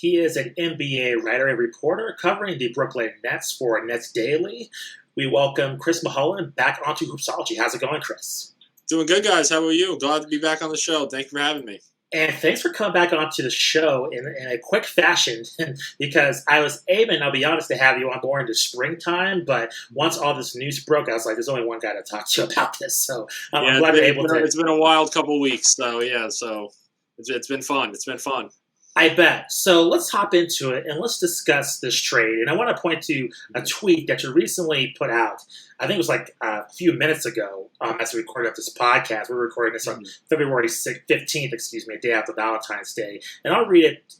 He is an NBA writer and reporter covering the Brooklyn Nets for Nets Daily. We welcome Chris Milholen back onto Hoopsology. How's it going, Chris? Doing good, guys. How are you? Glad to be back on the show. Thank you for having me. And thanks for coming back onto the show in a quick fashion because I was aiming, I'll be honest, to have you on board into springtime, but once all this news broke, I was like, there's only one guy to talk to about this. So I'm glad you're able to. It's been a wild couple weeks, so it's been fun. It's been fun. I bet. So let's hop into it and let's discuss this trade. And I want to point to a tweet that you recently put out. I think it was like a few minutes ago as we recorded up this podcast. We're recording this on February 15th, a day after Valentine's Day. And I'll read it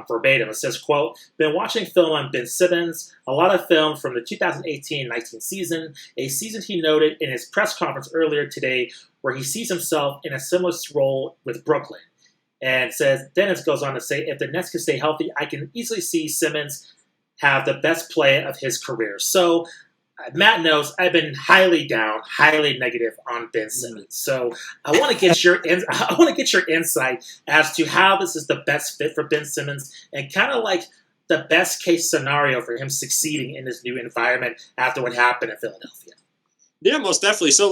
verbatim. It says, quote, "Been watching film on Ben Simmons, a lot of film from the 2018-19 season, a season he noted in his press conference earlier today where he sees himself in a similar role with Brooklyn." And says, Dennis goes on to say, if the Nets can stay healthy, I can easily see Simmons have the best play of his career. So Matt knows I've been highly negative on Ben Simmons. So I want to get your insight as to how this is the best fit for Ben Simmons and kind of like the best case scenario for him succeeding in this new environment after what happened in Philadelphia. Yeah, most definitely. So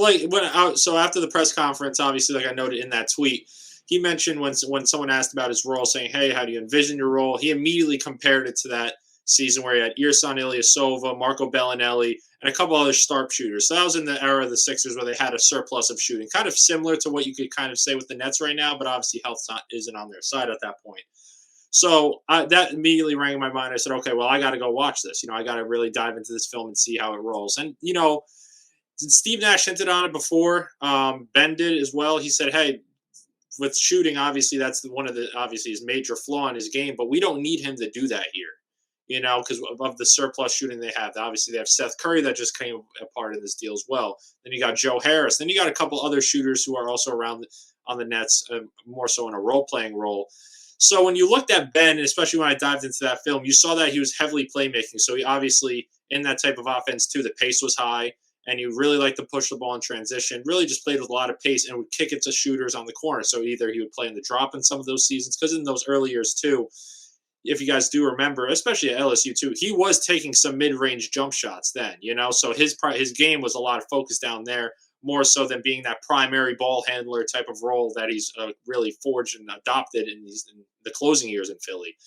after the press conference, obviously, like I noted in that tweet, he mentioned when someone asked about his role, saying, hey, how do you envision your role? He immediately compared it to that season where he had Ersan Ilyasova, Marco Bellinelli, and a couple other sharpshooters. So that was in the era of the Sixers where they had a surplus of shooting, kind of similar to what you could kind of say with the Nets right now, but obviously health isn't on their side at that point. So that immediately rang in my mind. I said, okay, well, I got to go watch this. I got to really dive into this film and see how it rolls. And, Steve Nash hinted on it before. Ben did as well. He said, hey, with shooting, obviously, that's obviously his major flaw in his game, but we don't need him to do that here, because of the surplus shooting they have. Obviously, they have Seth Curry that just came a part of this deal as well. Then you got Joe Harris. Then you got a couple other shooters who are also around on the Nets, more so in a role-playing role. So when you looked at Ben, especially when I dived into that film, you saw that he was heavily playmaking. So he obviously, in that type of offense too, the pace was high. And he really liked to push the ball in transition, really just played with a lot of pace and would kick it to shooters on the corner. So either he would play in the drop in some of those seasons, because in those early years too, if you guys do remember, especially at LSU too, he was taking some mid-range jump shots then, so his game was a lot of focus down there, more so than being that primary ball handler type of role that he's really forged and adopted in the closing years in Philly.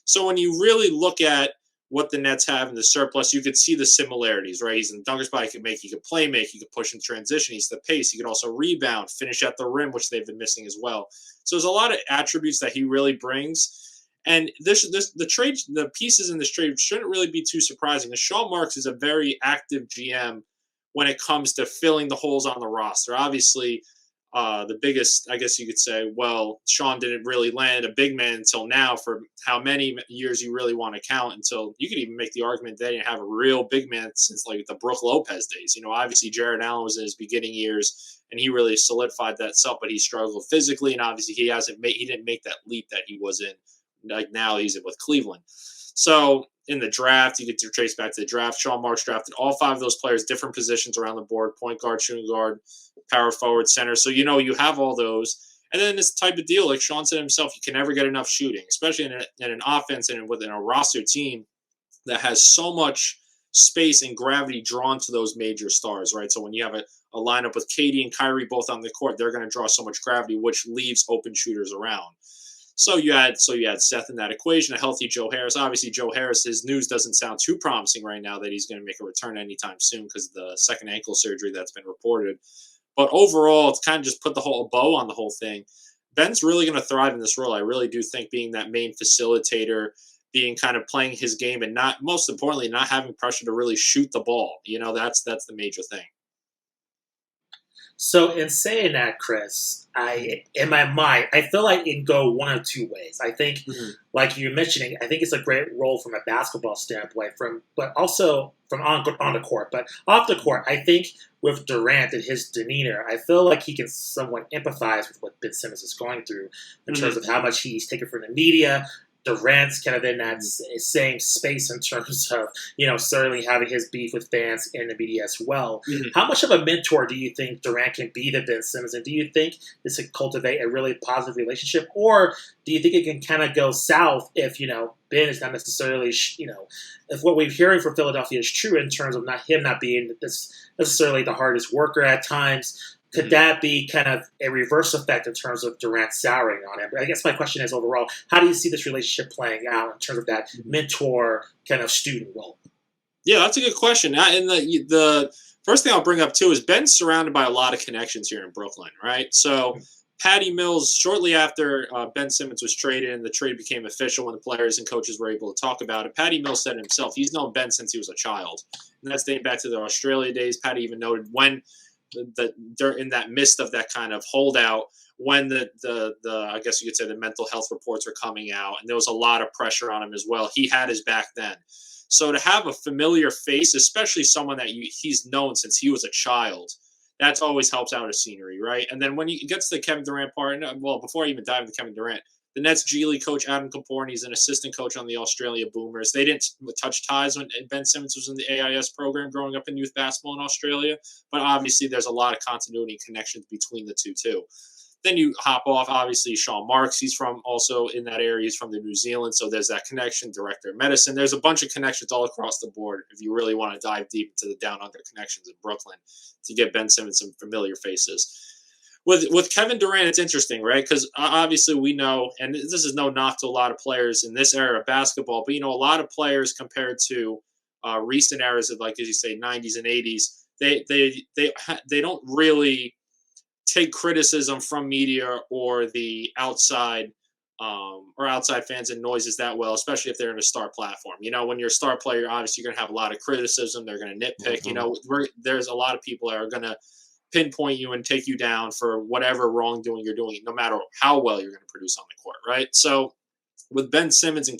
So when you really look at what the Nets have in the surplus, you could see the similarities, right? He's in the dunker spot, he could play make, he could push in transition, he's the pace, he could also rebound, finish at the rim, which they've been missing as well. So there's a lot of attributes that he really brings. And the pieces in this trade shouldn't really be too surprising. Sean Marks is a very active GM when it comes to filling the holes on the roster. Obviously, the biggest, I guess you could say, well, Sean didn't really land a big man until now. For how many years you really want to count, until you could even make the argument they didn't have a real big man since like the Brook Lopez days. Obviously Jared Allen was in his beginning years and he really solidified that self, but he struggled physically, and obviously he didn't make that leap that he was in. Like now he's with Cleveland. So in the draft, you get to trace back to the draft. Sean Marks drafted all 5 of those players, different positions around the board: point guard, shooting guard, power forward, center. So, you have all those. And then this type of deal, like Sean said himself, you can never get enough shooting, especially in an offense and within a roster team that has so much space and gravity drawn to those major stars, right? So when you have a lineup with KD and Kyrie both on the court, they're going to draw so much gravity, which leaves open shooters around. So you had Seth in that equation, a healthy Joe Harris. Obviously, Joe Harris, his news doesn't sound too promising right now that he's going to make a return anytime soon because of the second ankle surgery that's been reported. But overall, it's kind of just put the whole bow on the whole thing. Ben's really going to thrive in this role. I really do think being that main facilitator, being kind of playing his game, and not, most importantly, not having pressure to really shoot the ball. That's the major thing. So in saying that, Chris, in my mind, I feel like it can go one of two ways. I think, like you're mentioning, I think it's a great role from a basketball standpoint, but also from on the court. But off the court, I think with Durant and his demeanor, I feel like he can somewhat empathize with what Ben Simmons is going through in terms of how much he's taken from the media, Durant's kind of in that same space in terms of, certainly having his beef with fans and the media as well. Mhm. How much of a mentor do you think Durant can be to Ben Simmons? And do you think this could cultivate a really positive relationship? Or do you think it can kind of go south if, Ben is not necessarily, if what we're hearing from Philadelphia is true in terms of him not being necessarily the hardest worker at times? Could that be kind of a reverse effect in terms of Durant souring on him? But I guess my question is overall, how do you see this relationship playing out in terms of that mentor kind of student role? Yeah, that's a good question. And the first thing I'll bring up too is Ben's surrounded by a lot of connections here in Brooklyn, right? So Patty Mills, shortly after Ben Simmons was traded and the trade became official, when the players and coaches were able to talk about it, Patty Mills said himself he's known Ben since he was a child, and that's dating back to the Australia days. Patty even noted when in that midst of that kind of holdout, when the I guess you could say the mental health reports were coming out, and there was a lot of pressure on him as well. He had his back then. So to have a familiar face, especially someone that he's known since he was a child, that's always helps out a scenery, right? And then when he gets to the Kevin Durant part, well, before I even dive into Kevin Durant, the Nets G League coach Adam Comporn, he's an assistant coach on the Australia Boomers. They didn't touch ties when Ben Simmons was in the AIS program growing up in youth basketball in Australia, but obviously there's a lot of continuity and connections between the two too. Then you hop off, obviously, Sean Marks. He's from also in that area. He's from the New Zealand, so there's that connection. Director of medicine. There's a bunch of connections all across the board if you really want to dive deep into the down under connections in Brooklyn to get Ben Simmons some familiar faces. With Kevin Durant, it's interesting, right? Because obviously we know, and this is no knock to a lot of players in this era of basketball, but a lot of players compared to recent eras of, like as you say, 90s and 80s, they don't really take criticism from media or the outside fans and noises that well, especially if they're in a star platform. When you're a star player, obviously you're going to have a lot of criticism. They're going to nitpick. There's a lot of people that are going to pinpoint you and take you down for whatever wrongdoing you're doing, no matter how well you're going to produce on the court, right? So with Ben Simmons and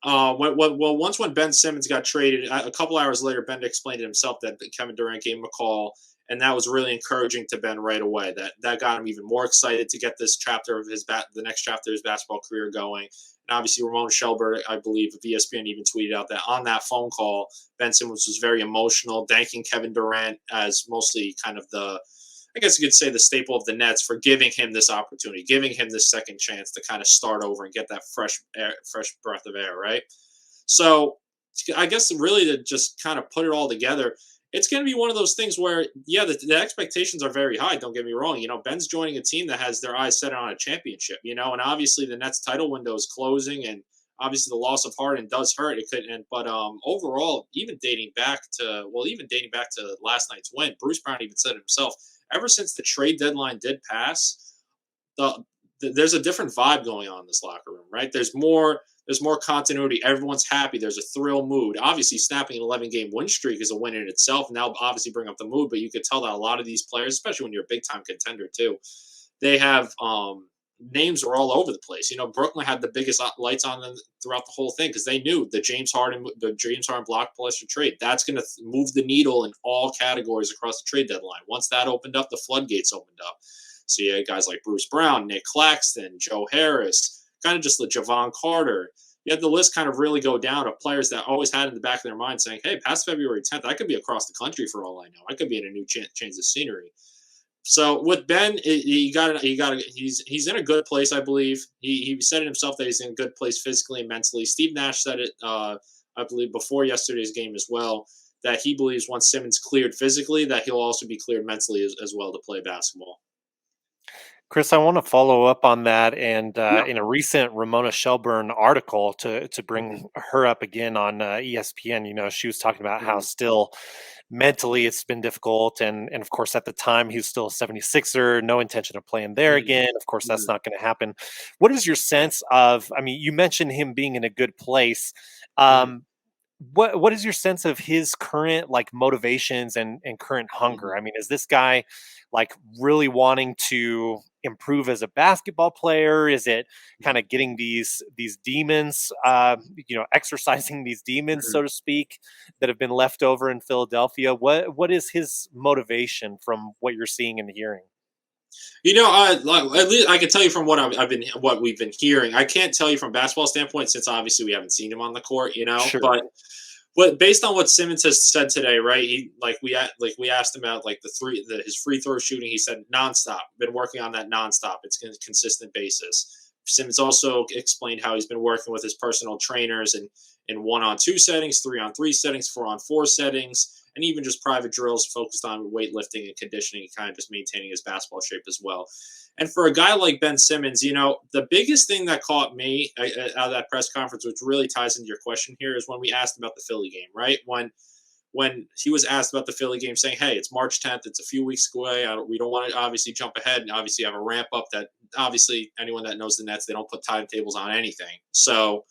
once when Ben Simmons got traded, a couple hours later, Ben explained to himself that Kevin Durant gave him a call, and that was really encouraging to Ben right away. That got him even more excited to get this chapter of the next chapter of his basketball career going. And obviously, Ramon Shelburne, I believe, of ESPN even tweeted out that on that phone call, Ben Simmons was very emotional, thanking Kevin Durant as mostly kind of I guess you could say the staple of the Nets for giving him this opportunity, giving him this second chance to kind of start over and get that fresh breath of air, right? So I guess really to just kind of put it all together, it's going to be one of those things where, yeah, the expectations are very high. Don't get me wrong. Ben's joining a team that has their eyes set on a championship, and obviously the Nets title window is closing, and obviously the loss of Harden does hurt. It could, but overall, even dating back to last night's win, Bruce Brown even said himself, ever since the trade deadline did pass, there's a different vibe going on in this locker room, right? There's more continuity. Everyone's happy. There's a thrill mood. Obviously, snapping an 11-game win streak is a win in itself, and that'll obviously bring up the mood. But you could tell that a lot of these players, especially when you're a big-time contender too, they have names are all over the place. Brooklyn had the biggest lights on them throughout the whole thing because they knew the James Harden blockbuster trade. That's going to move the needle in all categories across the trade deadline. Once that opened up, the floodgates opened up. So you had guys like Bruce Brown, Nick Claxton, Joe Harris, kind of just the Javon Carter. You had the list kind of really go down of players that always had in the back of their mind saying, hey, past February 10th, I could be across the country for all I know. I could be in a new change of scenery. So with Ben, he's in a good place, I believe. He said it himself that he's in a good place physically and mentally. Steve Nash said it, I believe, before yesterday's game as well, that he believes once Simmons cleared physically, that he'll also be cleared mentally as well to play basketball. Chris, I want to follow up on that. And in a recent Ramona Shelburne article, to bring her up again on ESPN, she was talking about how still mentally it's been difficult. And of course, at the time, he was still a 76er, no intention of playing there again. Of course, that's not going to happen. What is your sense of, you mentioned him being in a good place. What is your sense of his current motivations and current hunger? Is this guy really wanting to improve as a basketball player? Is it kind of getting these demons, exercising these demons, so to speak, that have been left over in Philadelphia? What is his motivation from what you're seeing and hearing? At least I can tell you from what we've been hearing. I can't tell you from basketball standpoint since obviously we haven't seen him on the court, Sure. But based on what Simmons has said today, right? We asked him about like his free throw shooting. He said nonstop. Been working on that nonstop. It's a consistent basis. Simmons also explained how he's been working with his personal trainers in 1-on-2 settings, 3-on-3 settings, 4-on-4 settings, and even just private drills focused on weightlifting and conditioning, kind of just maintaining his basketball shape as well. And for a guy like Ben Simmons, the biggest thing that caught me out of that press conference, which really ties into your question here, is when we asked about the Philly game, right? When he was asked about the Philly game, saying, "Hey, it's March 10th. It's a few weeks away. We don't want to obviously jump ahead and obviously have a ramp up." That obviously anyone that knows the Nets, they don't put timetables on anything. So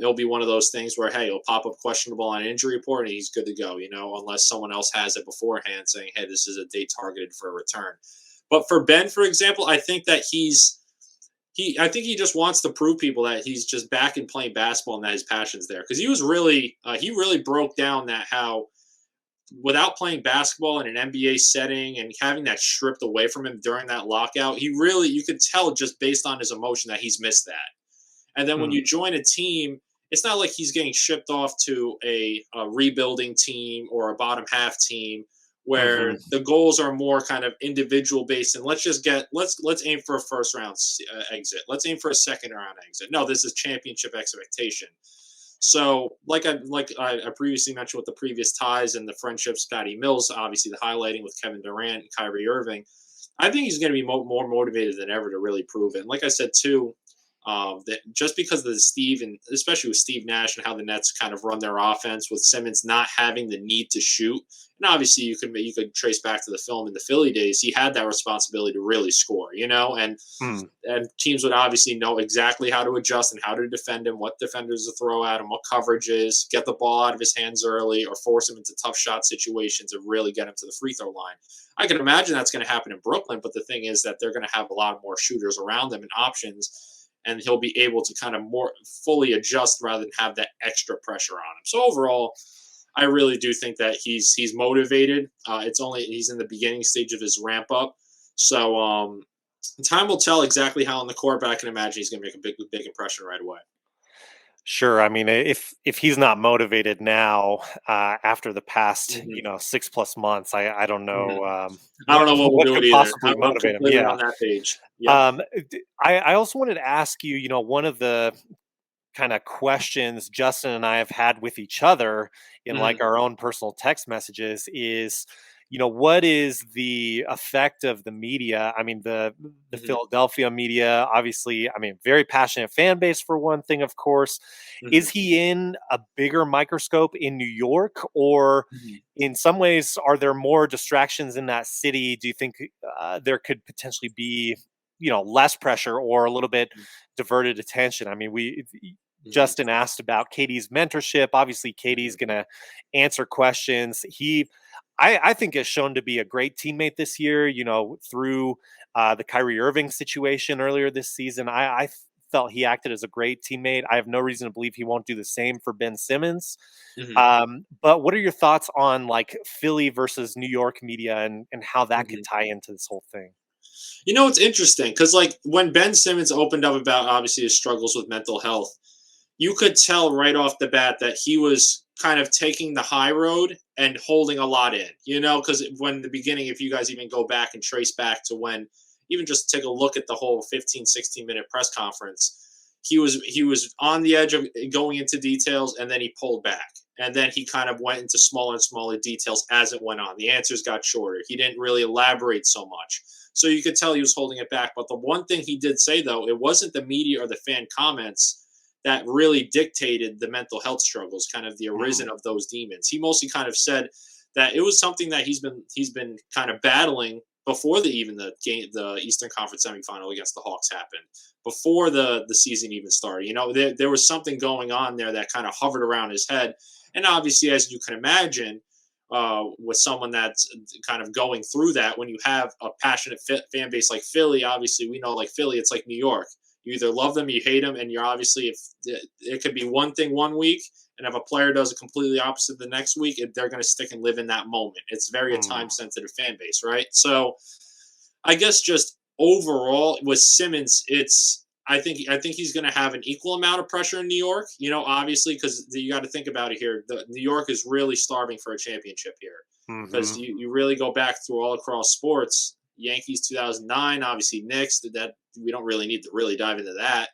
it'll be one of those things where, hey, it'll pop up questionable on an injury report and he's good to go, unless someone else has it beforehand saying, hey, this is a date targeted for a return. But for Ben, for example, I think that I think he just wants to prove people that he's just back and playing basketball and that his passion's there. Because he really broke down that how without playing basketball in an NBA setting and having that stripped away from him during that lockout, you could tell just based on his emotion that he's missed that. And then when you join a team, it's not like he's getting shipped off to a rebuilding team or a bottom half team where the goals are more kind of individual based. And let's aim for a first round exit. Let's aim for a second round exit. No, this is championship expectation. So like I previously mentioned with the previous ties and the friendships, Patty Mills, obviously the highlighting with Kevin Durant and Kyrie Irving, I think he's going to be more motivated than ever to really prove it. And like I said, too, that just because of the Steve and especially with Steve Nash and how the Nets kind of run their offense with Simmons not having the need to shoot. And obviously you could trace back to the film in the Philly days. He had that responsibility to really score, and teams would obviously know exactly how to adjust and how to defend him, what defenders to throw at him, what coverages, get the ball out of his hands early or force him into tough shot situations and really get him to the free throw line. I can imagine that's going to happen in Brooklyn, but the thing is that they're going to have a lot more shooters around them and options, and he'll be able to kind of more fully adjust rather than have that extra pressure on him. So overall, I really do think that he's motivated. He's in the beginning stage of his ramp up. So time will tell exactly how on the court, but I can imagine he's going to make a big impression right away. Sure. I mean, if he's not motivated now, after the past 6+ months, I don't know. I don't know what could possibly motivate him. Yeah, on that page. Yeah. I also wanted to ask you. One of the kind of questions Justin and I have had with each other in like our own personal text messages is, what is the effect of the media? I mean, the Philadelphia media, obviously, very passionate fan base for one thing, of course. Is he in a bigger microscope in New York, or in some ways, are there more distractions in that city? Do you think there could potentially be, less pressure or a little bit diverted attention? I mean, Justin asked about Katie's mentorship. Obviously, Katie's going to answer questions. I think has shown to be a great teammate this year, through the Kyrie Irving situation earlier this season. I felt he acted as a great teammate. I have no reason to believe he won't do the same for Ben Simmons. But what are your thoughts on like Philly versus New York media and how that could tie into this whole thing? It's interesting because like when Ben Simmons opened up about obviously his struggles with mental health, you could tell right off the bat that he was kind of taking the high road and holding a lot in, because when in the beginning, if you guys even go back and trace back to when, even just take a look at the whole 15, 16-minute press conference, he was on the edge of going into details and then he pulled back. And then he kind of went into smaller and smaller details as it went on. The answers got shorter. He didn't really elaborate so much. So you could tell he was holding it back. But the one thing he did say, though, it wasn't the media or the fan comments that really dictated the mental health struggles, kind of the arisen of those demons. He mostly kind of said that it was something that he's been kind of battling before the Eastern Conference semifinal against the Hawks happened, before the season even started. There was something going on there that kind of hovered around his head. And obviously, as you can imagine, with someone that's kind of going through that, when you have a passionate fan base like Philly, obviously we know like Philly, it's like New York. You either love them, you hate them, and you're obviously, if it could be one thing one week, and if a player does it completely opposite the next week, they're going to stick and live in that moment. It's very a time-sensitive fan base, right? So I guess just overall with Simmons, I think he's going to have an equal amount of pressure in New York. Obviously, because you got to think about it here. New York is really starving for a championship here, because you really go back through all across sports. Yankees 2009, obviously Knicks. That we don't really need to really dive into that.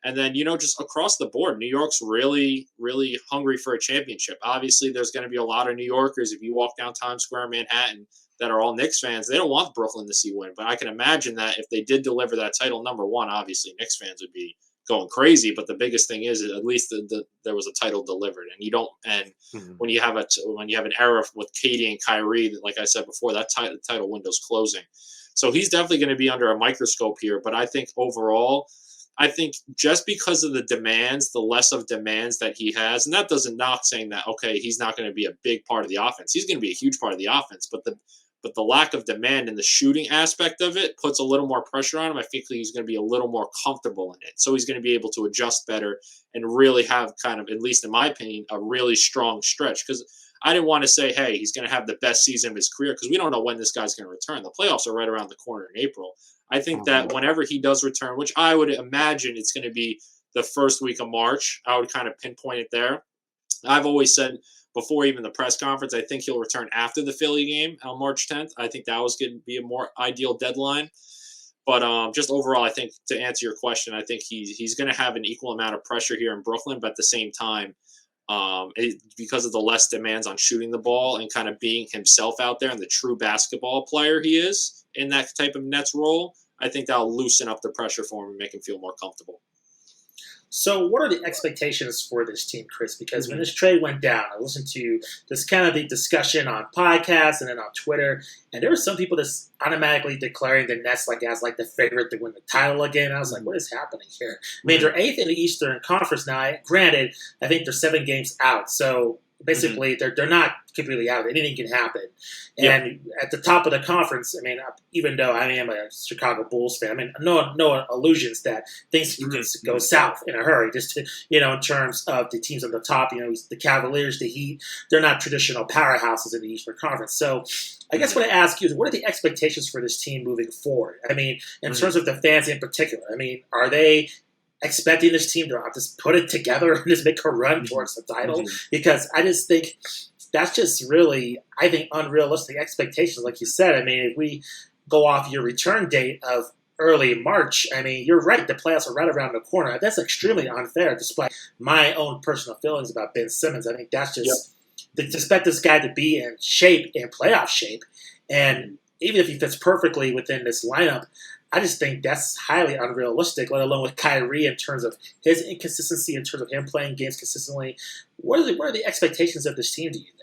And then, just across the board, New York's really, really hungry for a championship. Obviously, there's going to be a lot of New Yorkers, if you walk down Times Square, Manhattan, that are all Knicks fans. They don't want Brooklyn to see win. But I can imagine that if they did deliver that title, number one, obviously Knicks fans would be going crazy. But the biggest thing is at least there was a title delivered. And you don't. And when you have an era with KD and Kyrie, like I said before, that title window's closing. So he's definitely going to be under a microscope here. But I think overall, just because of the demands, the less of demands that he has, and that doesn't knock saying that, okay, he's not going to be a big part of the offense. He's going to be a huge part of the offense, but the lack of demand and the shooting aspect of it puts a little more pressure on him. I think he's going to be a little more comfortable in it. So he's going to be able to adjust better and really have kind of, at least in my opinion, a really strong stretch. Because I didn't want to say, hey, he's going to have the best season of his career, because we don't know when this guy's going to return. The playoffs are right around the corner in April. I think that whenever he does return, which I would imagine it's going to be the first week of March, I would kind of pinpoint it there. I've always said before even the press conference, I think he'll return after the Philly game on March 10th. I think that was going to be a more ideal deadline. But just overall, I think to answer your question, I think he's going to have an equal amount of pressure here in Brooklyn, but at the same time, because of the less demands on shooting the ball and kind of being himself out there and the true basketball player he is in that type of Nets role, I think that'll loosen up the pressure for him and make him feel more comfortable. So what are the expectations for this team, Chris? Because when this trade went down, I listened to this kind of the discussion on podcasts and then on Twitter, and there were some people just automatically declaring the Nets as the favorite to win the title again. I was like, what is happening here? I mean, they're 8th in the Eastern Conference now. Granted, I think they're 7 games out, so basically they're not completely out. Anything can happen. And at the top of the conference, I mean, even though I am a Chicago Bulls fan, I mean, no illusions that things can go south in a hurry. Just to, in terms of the teams on the top, the Cavaliers, the Heat, they're not traditional powerhouses in the Eastern Conference. So I guess what I ask you is, what are the expectations for this team moving forward? I mean, in terms of the fans in particular, I mean, are they expecting this team to just put it together and just make a run towards the title? Because I just think that's just really, I think, unrealistic expectations. Like you said, I mean, if we go off your return date of early March, I mean, you're right, the playoffs are right around the corner. That's extremely unfair, despite my own personal feelings about Ben Simmons. I think that's just to expect this guy to be in shape, in playoff shape, and even if he fits perfectly within this lineup, I just think that's highly unrealistic, let alone with Kyrie in terms of his inconsistency, in terms of him playing games consistently. What are the expectations of this team, do you think?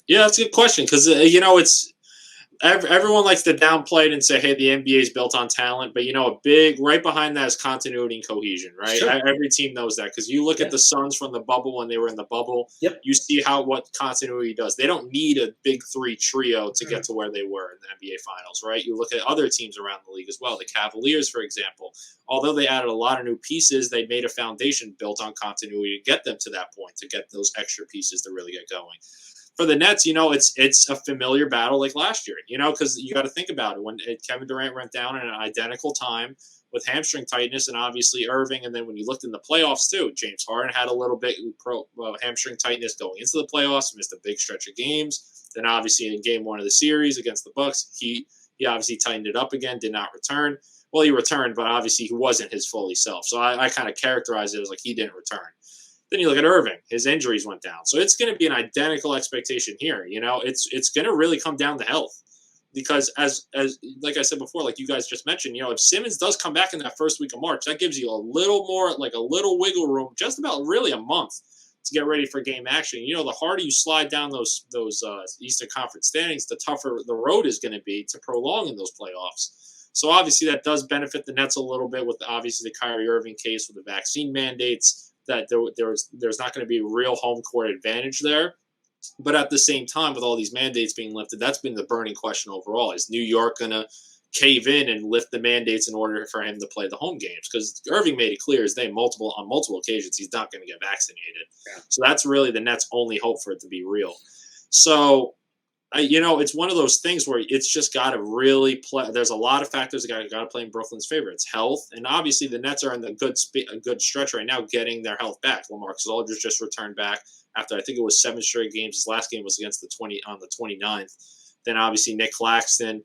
Yeah, that's a good question, because, it's everyone likes to downplay it and say, hey, the NBA is built on talent. But, a big right behind that is continuity and cohesion, right? Sure. Every team knows that, because you look at the Suns from the bubble when they were in the bubble. You see what continuity does. They don't need a big 3 trio to get to where they were in the NBA Finals, right? You look at other teams around the league as well. The Cavaliers, for example, although they added a lot of new pieces, they made a foundation built on continuity to get them to that point, to get those extra pieces to really get going. For the Nets, it's a familiar battle like last year, because you got to think about it. When Kevin Durant went down in an identical time with hamstring tightness, and obviously Irving, and then when you looked in the playoffs too, James Harden had a little bit hamstring tightness going into the playoffs, missed a big stretch of games. Then obviously in game 1 of the series against the Bucks, he obviously tightened it up again, did not return. Well, he returned, but obviously he wasn't his fully self. So I kind of characterize it as like he didn't return. Then you look at Irving, his injuries went down. So it's going to be an identical expectation here. It's going to really come down to health, because as like I said before, like you guys just mentioned, if Simmons does come back in that first week of March, that gives you a little more, like a little wiggle room, just about really a month to get ready for game action. The harder you slide down those Eastern Conference standings, the tougher the road is going to be to prolong in those playoffs. So obviously that does benefit the Nets a little bit with obviously the Kyrie Irving case with the vaccine mandates, that there's not going to be a real home court advantage there. But at the same time, with all these mandates being lifted, that's been the burning question overall. Is New York going to cave in and lift the mandates in order for him to play the home games? Because Irving made it clear as day on multiple occasions he's not going to get vaccinated. So that's really the Nets' only hope for it to be real. So It's one of those things where it's just got to really play. There's a lot of factors that got to play in Brooklyn's favor. It's health, and obviously the Nets are in the a good stretch right now, getting their health back. Lamarcus Aldridge just returned back after I think it was 7 straight games. His last game was against the 29th. Then obviously Nick Claxton,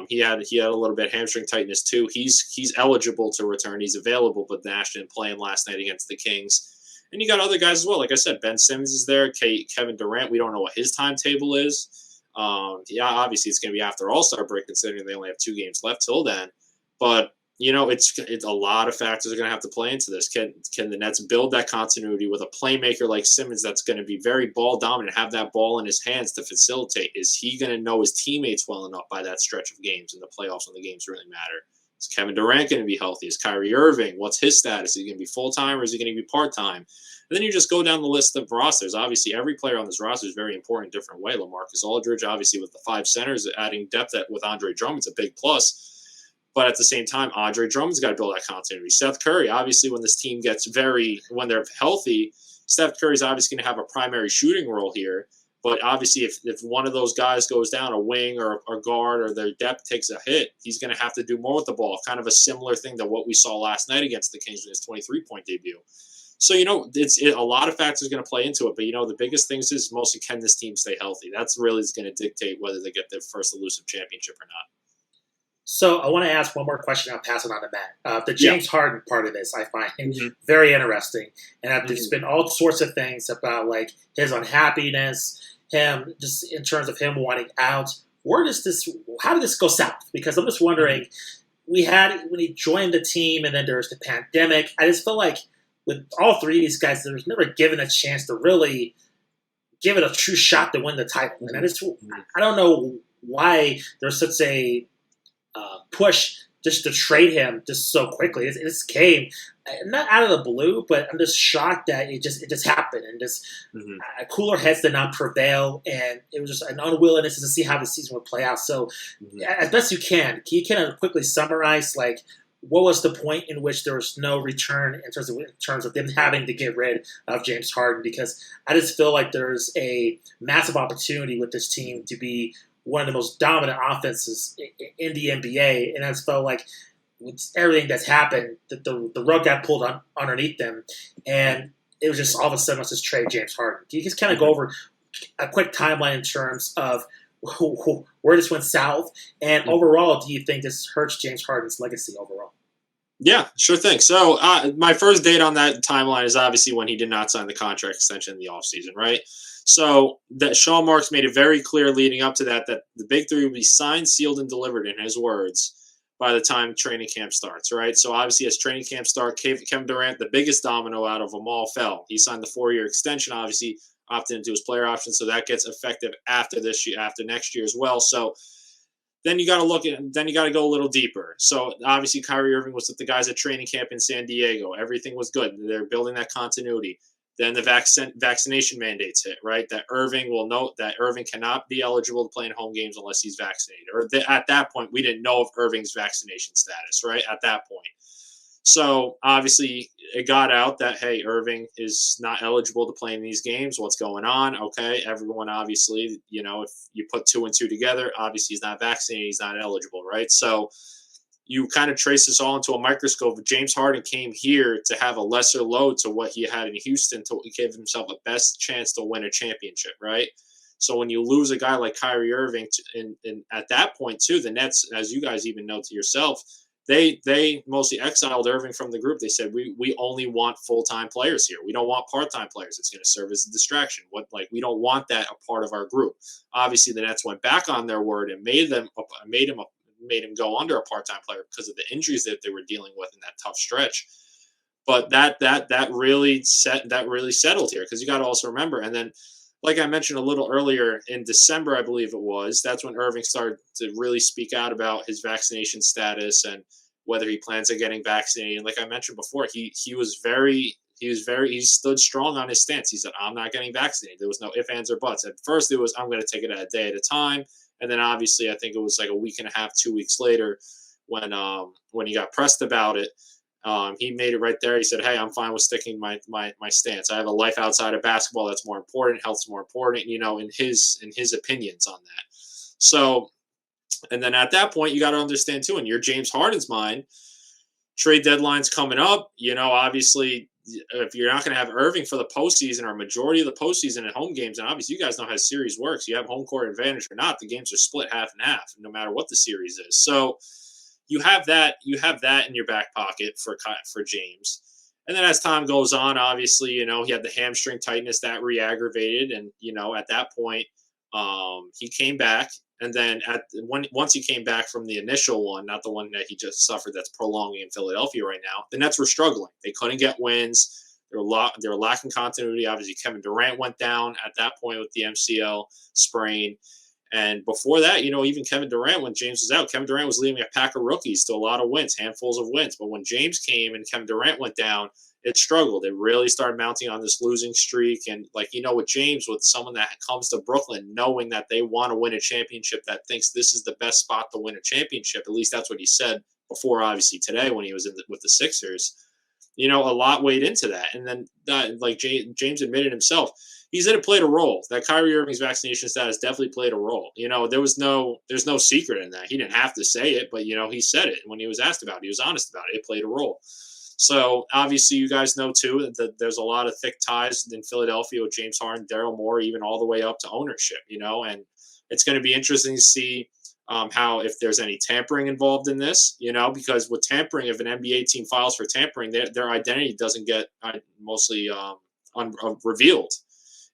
he had a little bit of hamstring tightness too. He's eligible to return. He's available, but Nash didn't play him last night against the Kings. And you got other guys as well. Like I said, Ben Simmons is there. Kevin Durant, we don't know what his timetable is. Obviously it's going to be after All-Star break, considering they only have 2 games left till then. But it's a lot of factors are going to have to play into this. Can the Nets build that continuity with a playmaker like Simmons that's going to be very ball dominant, have that ball in his hands to facilitate? Is he going to know his teammates well enough by that stretch of games in the playoffs when the games really matter? Is Kevin Durant going to be healthy? Is Kyrie Irving? What's his status? Is he going to be full-time or is he going to be part-time? And then you just go down the list of rosters. Obviously, every player on this roster is very important in a different way. Lamarcus Aldridge, obviously, with the 5 centers, adding depth with Andre Drummond's a big plus. But at the same time, Andre Drummond's got to build that continuity. Seth Curry, obviously, when this team when they're healthy, Steph Curry's obviously going to have a primary shooting role here. But obviously, if one of those guys goes down, a wing or a guard, or their depth takes a hit, he's going to have to do more with the ball. Kind of a similar thing to what we saw last night against the Kings in his 23-point debut. So, a lot of factors are going to play into it. But, the biggest things is mostly can this team stay healthy? That's really going to dictate whether they get their first elusive championship or not. So I want to ask one more question. I'll pass it on to Matt. The James Harden part of this I find very interesting. And there's been all sorts of things about like his unhappiness, him just in terms of him wanting out. How did this go south? Because I'm just wondering, when he joined the team and then there's the pandemic, I just feel like with all 3 of these guys, there was never given a chance to really give it a true shot to win the title. And I don't know why there's such a push just to trade him just so quickly. It just came not out of the blue, but I'm just shocked that it just happened, and just cooler heads did not prevail, and it was just an unwillingness to see how the season would play out. So, as best you can kind of quickly summarize like what was the point in which there was no return in terms of them having to get rid of James Harden? Because I just feel like there's a massive opportunity with this team to be one of the most dominant offenses in the NBA, and I just felt like with everything that's happened, that the rug got pulled underneath them, and it was just all of a sudden let's just trade James Harden. Can you just kind of go over a quick timeline in terms of where this went south, and overall, do you think this hurts James Harden's legacy overall? Yeah, sure thing. So my first date on that timeline is obviously when he did not sign the contract extension in the offseason, right? So that Sean Marks made it very clear leading up to that the big 3 would be signed, sealed, and delivered, in his words, by the time training camp starts, right? So obviously as training camp starts, Kevin Durant, the biggest domino out of them all, fell. He signed the 4-year extension, obviously opted into his player option, so that gets effective after next year as well. So then you got to go a little deeper. So obviously Kyrie Irving was with the guys at training camp in San Diego. Everything was good. They're building that continuity. Then the vaccination mandates hit, right? That Irving will note that Irving cannot be eligible to play in home games unless he's vaccinated. At that point, we didn't know of Irving's vaccination status, right? At that point. So obviously it got out that, hey, Irving is not eligible to play in these games. What's going on? Okay, everyone obviously, if you put 2 and 2 together, obviously he's not vaccinated, he's not eligible, right? So you kind of trace this all into a microscope. James Harden came here to have a lesser load to what he had in Houston to give himself a best chance to win a championship, right? So when you lose a guy like Kyrie Irving, and at that point too, the Nets, as you guys even know to yourself, they mostly exiled Irving from the group. They said, we only want full-time players here. We don't want part-time players. It's going to serve as a distraction. We don't want that a part of our group. Obviously, the Nets went back on their word and made him go under a part-time player because of the injuries that they were dealing with in that tough stretch. But that really settled here, because you got to also remember. And then, like I mentioned a little earlier, in December, I believe it was, that's when Irving started to really speak out about his vaccination status and whether he plans on getting vaccinated. And like I mentioned before, he stood strong on his stance. He said, I'm not getting vaccinated. There was no ifs, ands, or buts. At first, it was, I'm going to take it a day at a time. And then obviously, I think it was like a week and a half, 2 weeks later, when he got pressed about it, He made it right there. He said, "Hey, I'm fine with sticking my stance. I have a life outside of basketball that's more important. Health's more important." In his opinions on that. So, and then at that point, you got to understand too, in your James Harden's mind, trade deadline's coming up. Obviously, if you're not going to have Irving for the postseason or a majority of the postseason at home games, and obviously you guys know how series works, you have home court advantage or not, the games are split half and half, no matter what the series is. So you have that in your back pocket for James. And then as time goes on, obviously, he had the hamstring tightness that re-aggravated, and at that point, he came back. And then once he came back from the initial one, not the one that he just suffered that's prolonging in Philadelphia right now, the Nets were struggling. They couldn't get wins. They were lacking continuity. Obviously, Kevin Durant went down at that point with the MCL sprain. And before that, even Kevin Durant, when James was out, Kevin Durant was leading a pack of rookies to a lot of wins, handfuls of wins. But when James came and Kevin Durant went down, it struggled. It really started mounting on this losing streak. And with James, with someone that comes to Brooklyn knowing that they want to win a championship, that thinks this is the best spot to win a championship, at least that's what he said before, obviously, today when he was with the Sixers, a lot weighed into that. And then James admitted himself, he said it played a role. That Kyrie Irving's vaccination status definitely played a role. There's no secret in that. He didn't have to say it, but he said it when he was asked about it. He was honest about it. It played a role. So obviously, you guys know too that there's a lot of thick ties in Philadelphia with James Harden, Daryl Morey, even all the way up to ownership. And it's going to be interesting to see how, if there's any tampering involved in this. Because with tampering, if an NBA team files for tampering, their identity doesn't get mostly revealed.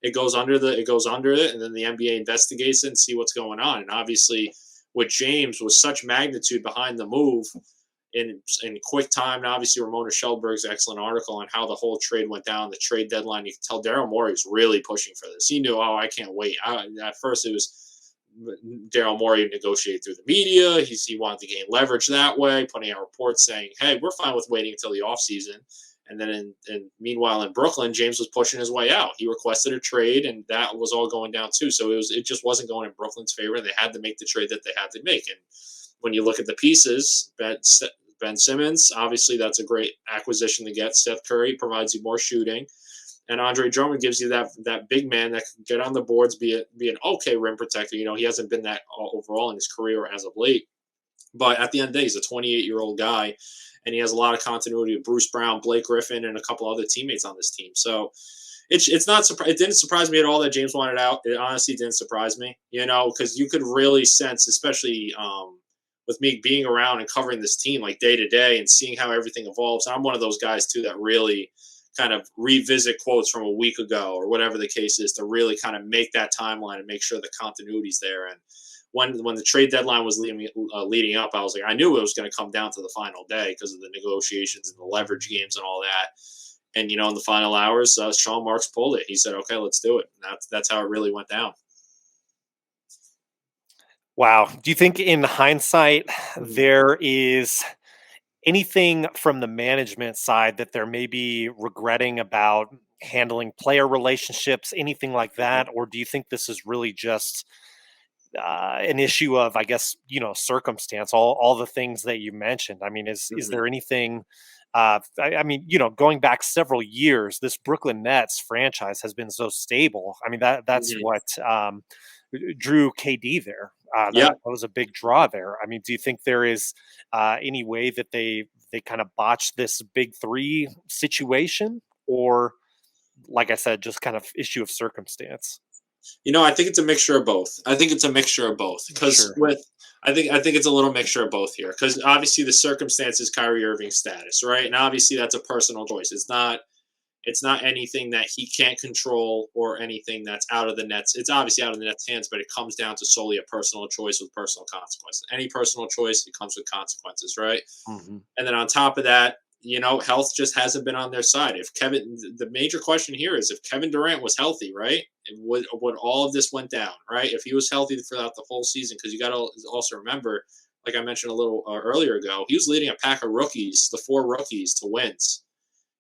It goes under it, and then the NBA investigates it and see what's going on. And obviously, with James, with such magnitude behind the move in quick time, and obviously Ramona Shelberg's excellent article on how the whole trade went down, the trade deadline, you can tell Daryl Morey was really pushing for this. He knew, I can't wait. At first, it was Daryl Morey negotiated through the media. He wanted to gain leverage that way, putting out reports saying, hey, we're fine with waiting until the offseason. And then, meanwhile, in Brooklyn, James was pushing his way out. He requested a trade, and that was all going down too. So it just wasn't going in Brooklyn's favor. They had to make the trade that they had to make. And when you look at the pieces, Ben Simmons, obviously that's a great acquisition to get. Seth Curry provides you more shooting, and Andre Drummond gives you that big man that can get on the boards, be an okay rim protector. He hasn't been that overall in his career as of late, but at the end of the day, he's a 28-year-old guy. And he has a lot of continuity with Bruce Brown, Blake Griffin, and a couple other teammates on this team. So it's not it didn't surprise me at all that James wanted out. It honestly didn't surprise me, because you could really sense, especially with me being around and covering this team like day to day and seeing how everything evolves. I'm one of those guys too that really kind of revisit quotes from a week ago or whatever the case is to really kind of make that timeline and make sure the continuity's there. And when the trade deadline was leading up, I was like, I knew it was going to come down to the final day because of the negotiations and the leverage games and all that. And, in the final hours, Sean Marks pulled it. He said, okay, let's do it. And that's how it really went down. Wow. Do you think in hindsight, there is anything from the management side that they're maybe regretting about handling player relationships, anything like that? Or do you think this is really just an issue of, I guess, circumstance, all the things that you mentioned? I mean, is there anything, going back several years, this Brooklyn Nets franchise has been so stable. I mean, that's what drew KD there. That was a big draw there. I mean, do you think there is any way that they kind of botched this big three situation, or, like I said, just kind of issue of circumstance? I think it's a mixture of both. Because I think it's a little mixture of both here. Because obviously the circumstances, Kyrie Irving's status, right? And obviously that's a personal choice. It's not anything that he can't control or anything that's out of the Nets. It's obviously out of the Nets' hands, but it comes down to solely a personal choice with personal consequences. Any personal choice, it comes with consequences, right? Mm-hmm. And then on top of that, health just hasn't been on their side. The major question here is if Kevin Durant was healthy, right, would all of this went down, right? If he was healthy throughout the whole season, because you got to also remember, like I mentioned a little earlier ago, he was leading a pack of rookies, the 4 rookies, to wins.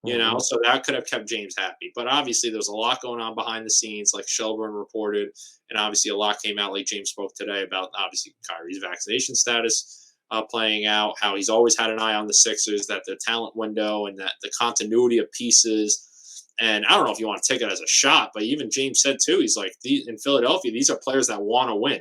So that could have kept James happy. But obviously, there's a lot going on behind the scenes, like Shelburne reported, and obviously a lot came out, like James spoke today, about obviously Kyrie's vaccination status. playing out, how he's always had an eye on the Sixers, that the talent window and that the continuity of pieces. And I don't know if you want to take it as a shot, but even James said too, he's like, in Philadelphia, these are players that want to win,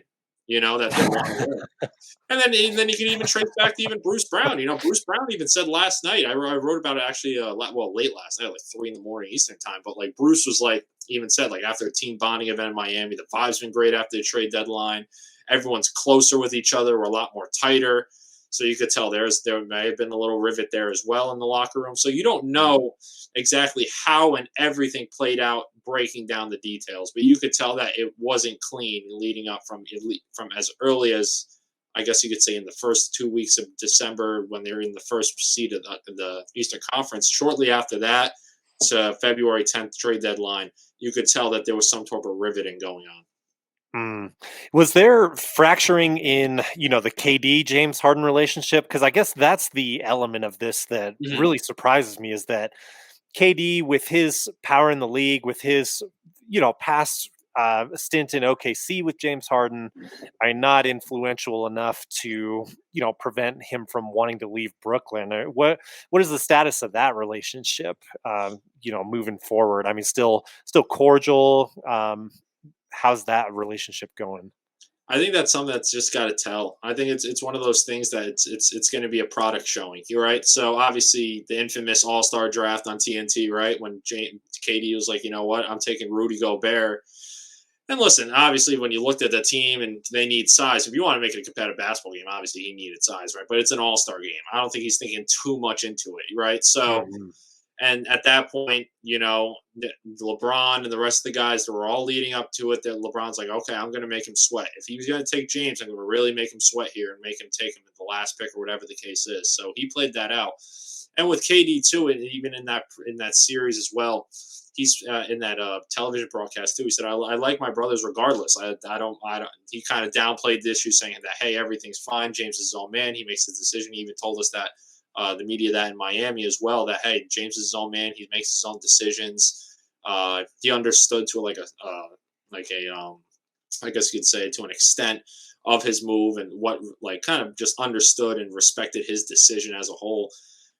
that they want to win. And then you can even trace back to even Bruce Brown. Bruce Brown even said last night, I wrote about it actually, late last night, like 3 in the morning Eastern time. But like Bruce was like, even said, like, after a team bonding event in Miami, the vibe's been great after the trade deadline. Everyone's closer with each other. We're a lot more tighter. So you could tell there may have been a little rivet there as well in the locker room. So you don't know exactly how and everything played out, breaking down the details, but you could tell that it wasn't clean leading up from as early as, I guess you could say, in the first 2 weeks of December when they were in the first seed of the Eastern Conference. Shortly after that, to February 10th trade deadline, you could tell that there was some sort of riveting going on. Was there fracturing in, the KD James Harden relationship? Because I guess that's the element of this that really surprises me, is that KD, with his power in the league, with his, past stint in OKC with James Harden, are not influential enough to, prevent him from wanting to leave Brooklyn. What is the status of that relationship, moving forward? I mean, still cordial. How's that relationship going? I think that's something that's just got to tell. I think it's one of those things that it's going to be a product showing. You're right. So obviously the infamous All-Star draft on TNT, right? When KD was like, you know what, I'm taking Rudy Gobert. And listen, obviously when you looked at the team and they need size, if you want to make it a competitive basketball game, obviously he needed size, right? But it's an All-Star game. I don't think he's thinking too much into it, right? So. And at that point, LeBron and the rest of the guys that were all leading up to it, that LeBron's like, okay, I'm going to make him sweat. If he's going to take James, I'm going to really make him sweat here and make him take him at the last pick or whatever the case is. So he played that out. And with KD too, and even in that series as well, he's in that television broadcast too. He said, I like my brothers regardless. I don't. He kind of downplayed the issue, saying that, hey, everything's fine. James is his own man. He makes the decision. He even told us that. The media that in Miami as well, that, hey, James is his own man. He makes his own decisions. He understood to I guess you could say, to an extent of his move, and what, like, kind of just understood and respected his decision as a whole.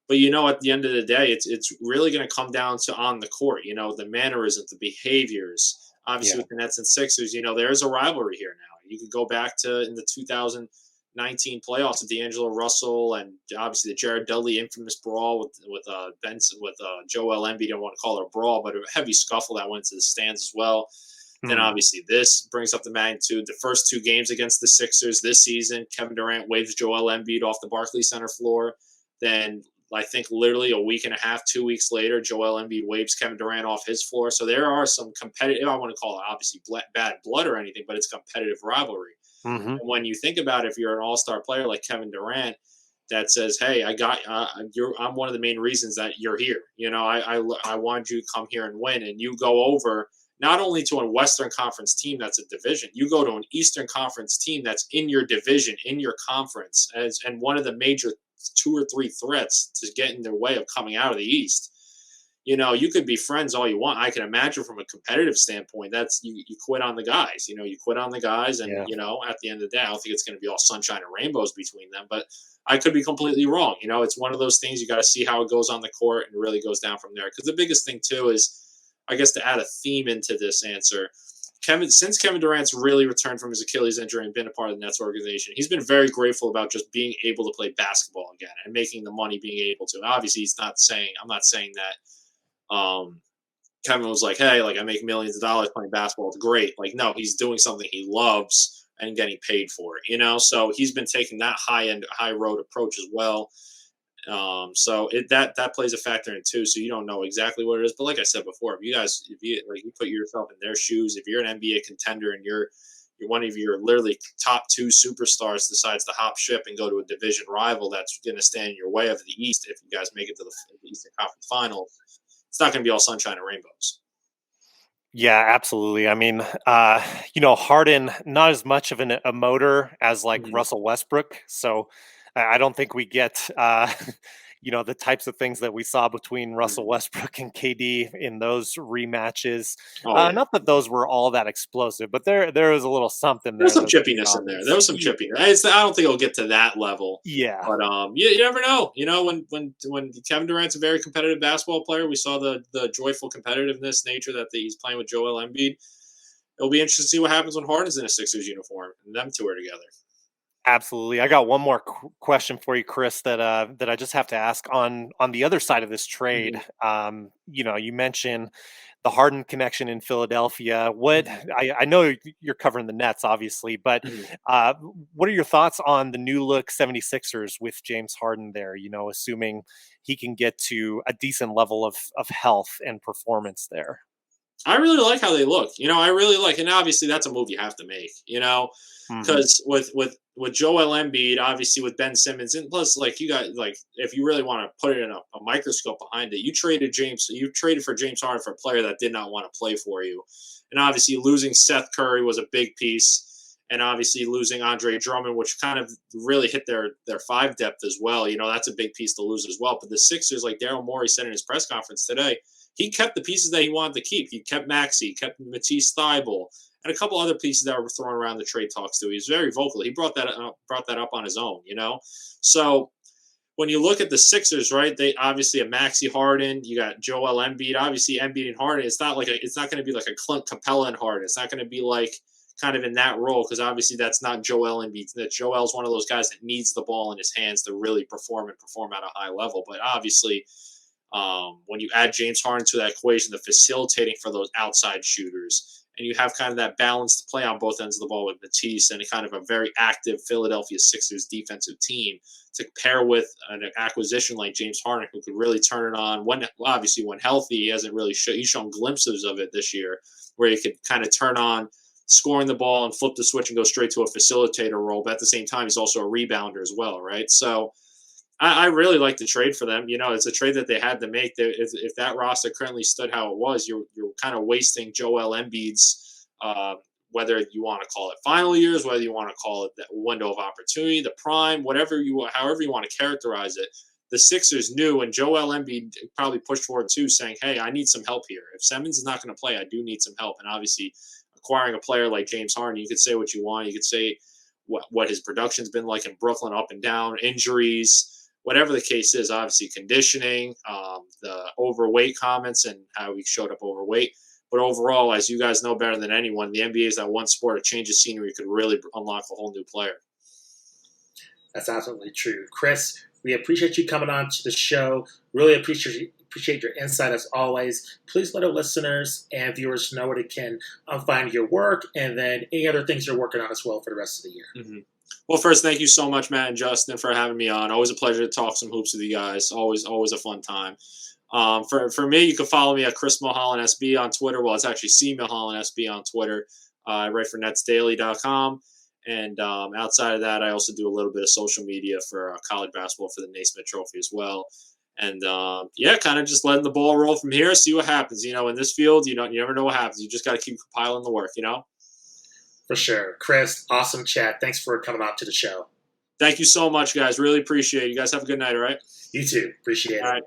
But at the end of the day, it's really going to come down to on the court. The mannerisms, the behaviors. Obviously, with the Nets and Sixers, there's a rivalry here now. You can go back to in the 2019 playoffs of D'Angelo Russell and obviously the Jared Dudley infamous brawl with Joel Embiid. I don't want to call it a brawl, but a heavy scuffle that went to the stands as well. Then obviously this brings up the magnitude. The first 2 games against the Sixers this season, Kevin Durant waves Joel Embiid off the Barclays Center floor. Then I think literally a week and a half, 2 weeks later, Joel Embiid waves Kevin Durant off his floor. So there are some competitive, I want to call it obviously bad blood or anything, but it's competitive rivalry. And when you think about it, if you're an all-star player like Kevin Durant that says, hey, I'm one of the main reasons that you're here. I wanted you to come here and win. And you go over not only to a Western Conference team that's a division, you go to an Eastern Conference team that's in your division, in your conference, and one of the major 2 or 3 threats to get in their way of coming out of the East. You could be friends all you want. I can imagine from a competitive standpoint, that's you quit on the guys. You quit on the guys, and at the end of the day, I don't think it's going to be all sunshine and rainbows between them. But I could be completely wrong. It's one of those things you got to see how it goes on the court, and it really goes down from there. Because the biggest thing too is, I guess, to add a theme into this answer, since Kevin Durant's really returned from his Achilles injury and been a part of the Nets organization, he's been very grateful about just being able to play basketball again and making the money being able to. Obviously, I'm not saying that. Kevin was like, hey, like, I make millions of dollars playing basketball. It's great. Like, no, he's doing something he loves and getting paid for it, So he's been taking that high road approach as well. So that plays a factor in too. So you don't know exactly what it is, but like I said before, if you put yourself in their shoes, if you're an NBA contender and you're one of your literally top 2 superstars decides to hop ship and go to a division rival that's going to stand in your way of the East, if you guys make it to the Eastern Conference Finals, it's not going to be all sunshine and rainbows. Yeah, absolutely. I mean, Harden, not as much of a motor as like Russell Westbrook. So I don't think we get, the types of things that we saw between Russell Westbrook and KD in those rematches. Oh, yeah. Not that those were all that explosive, but there was a little something there. There's some chippiness in there. There was some chippiness. I don't think it'll get to that level. Yeah. But you never know. When Kevin Durant's a very competitive basketball player, we saw the joyful competitiveness nature that he's playing with Joel Embiid. It'll be interesting to see what happens when Harden's in a Sixers uniform and them two are together. Absolutely. I got one more question for you, Chris, that I just have to ask on the other side of this trade. You mentioned the Harden connection in Philadelphia. What I know you're covering the Nets, obviously, but what are your thoughts on the new look 76ers with James Harden there? Assuming he can get to a decent level of health and performance there. I really like how they look. I really like, and obviously that's a move you have to make. Because with Joel Embiid, obviously with Ben Simmons, and plus you got if you really want to put it in a microscope behind it, you traded for James Harden for a player that did not want to play for you, and obviously losing Seth Curry was a big piece, and obviously losing Andre Drummond, which kind of really hit their five depth as well. That's a big piece to lose as well. But the Sixers, like Daryl Morey said in his press conference today, he kept the pieces that he wanted to keep. He kept Maxey, kept Matisse Thybulle, and a couple other pieces that were thrown around the trade talks too. He was very vocal. He brought that up on his own, So when you look at the Sixers, right, they obviously have Maxey, Harden. You got Joel Embiid. Obviously, Embiid and Harden. It's not going to be like a Clint Capella and Harden. It's not going to be like kind of in that role because obviously that's not Joel Embiid. That Joel's one of those guys that needs the ball in his hands to really perform at a high level. But obviously, when you add James Harden to that equation, the facilitating for those outside shooters, and you have kind of that balanced play on both ends of the ball with Matisse and kind of a very active Philadelphia Sixers defensive team to pair with an acquisition like James Harden, who could really turn it on. When healthy, he hasn't really he's shown glimpses of it this year, where he could kind of turn on scoring the ball and flip the switch and go straight to a facilitator role. But at the same time, he's also a rebounder as well, right? So I really like the trade for them. It's a trade that they had to make. If that roster currently stood how it was, you're kind of wasting Joel Embiid's, whether you want to call it final years, whether you want to call it that window of opportunity, the prime, however you want to characterize it. The Sixers knew, and Joel Embiid probably pushed forward too, saying, hey, I need some help here. If Simmons is not going to play, I do need some help. And obviously, acquiring a player like James Harden, you could say what you want. You could say what his production's been like in Brooklyn, up and down, injuries, whatever the case is, obviously conditioning, the overweight comments and how he showed up overweight. But overall, as you guys know better than anyone, the NBA is that one sport, a change of scenery could really unlock a whole new player. That's absolutely true. Chris, we appreciate you coming on to the show. Really appreciate your insight as always. Please let our listeners and viewers know where they can find your work and then any other things you're working on as well for the rest of the year. Mm-hmm. Well, first, thank you so much, Matt and Justin, for having me on. Always a pleasure to talk some hoops with you guys. Always a fun time. For me, you can follow me at Chris Milholen SB on Twitter. Well, it's actually C Milholen SB on Twitter. I write for netsdaily.com. And outside of that, I also do a little bit of social media for college basketball for the Naismith Trophy as well. And kind of just letting the ball roll from here, see what happens. In this field, you never know what happens. You just got to keep compiling the work, For sure. Chris, awesome chat. Thanks for coming on to the show. Thank you so much, guys. Really appreciate it. You guys have a good night, all right? You too. Appreciate it. All right.